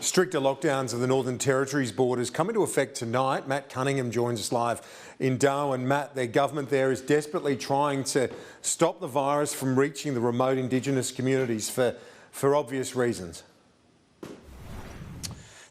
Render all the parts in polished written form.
Stricter lockdowns of the Northern Territory's borders come into effect tonight. Matt Cunningham joins us live in Darwin. Matt, their government there is desperately trying to stop the virus from reaching the remote Indigenous communities for obvious reasons.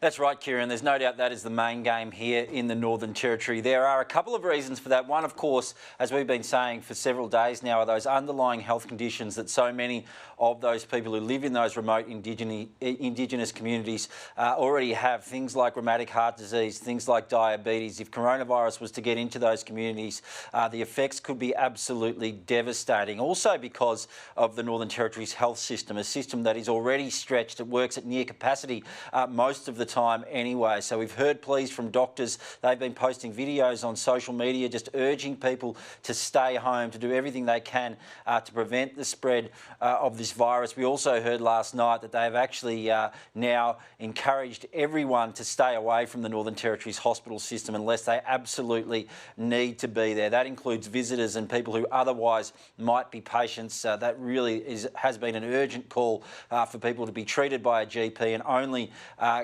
That's right, Kieran. There's no doubt that is the main game here in the Northern Territory. There are a couple of reasons for that. One, of course, as we've been saying for several days now, are those underlying health conditions that so many of those people who live in those remote Indigenous communities already have. Things like rheumatic heart disease, things like diabetes. If coronavirus was to get into those communities, the effects could be absolutely devastating. Also because of the Northern Territory's health system, a system that is already stretched. It works at near capacity most of the time anyway. So we've heard pleas from doctors. They've been posting videos on social media just urging people to stay home, to do everything they can to prevent the spread of this virus. We also heard last night that they've actually now encouraged everyone to stay away from the Northern Territory's hospital system unless they absolutely need to be there. That includes visitors and people who otherwise might be patients. That really has been an urgent call for people to be treated by a GP and only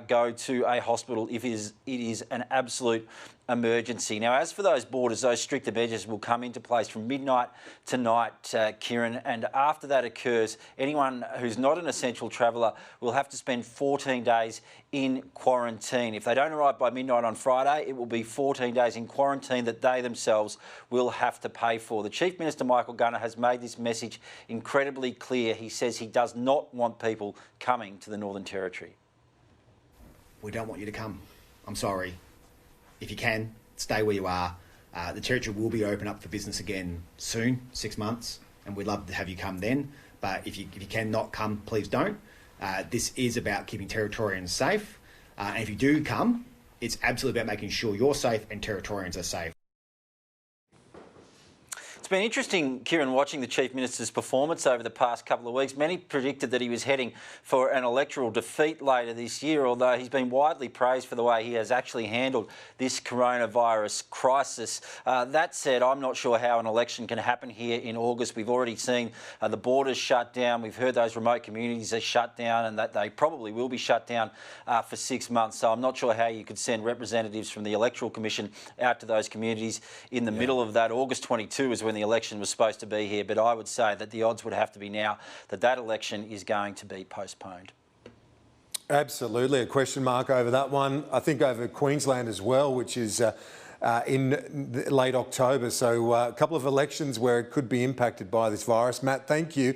go to a hospital if it is an absolute emergency. Now, as for those borders, those stricter measures will come into place from midnight tonight, Kieran, and after that occurs, anyone who's not an essential traveller will have to spend 14 days in quarantine. If they don't arrive by midnight on Friday, it will be 14 days in quarantine that they themselves will have to pay for. The Chief Minister, Michael Gunner, has made this message incredibly clear. He says he does not want people coming to the Northern Territory. We don't want you to come. I'm sorry. If you can, stay where you are. The Territory will be open up for business again soon, 6 months, and we'd love to have you come then. But if you cannot come, please don't. This is about keeping Territorians safe. And if you do come, it's absolutely about making sure you're safe and Territorians are safe. It's been interesting, Kieran, watching the Chief Minister's performance over the past couple of weeks. Many predicted that he was heading for an electoral defeat later this year, although he's been widely praised for the way he has actually handled this coronavirus crisis. That said, I'm not sure how an election can happen here in August. We've already seen the borders shut down. We've heard those remote communities are shut down and that they probably will be shut down for 6 months. So I'm not sure how you could send representatives from the Electoral Commission out to those communities in the middle of that. August 22 is when the election was supposed to be here, but I would say that the odds would have to be now that election is going to be postponed. Absolutely, a question mark over that one. I think over Queensland as well, which is in late October. So a couple of elections where it could be impacted by this virus. Matt, thank you.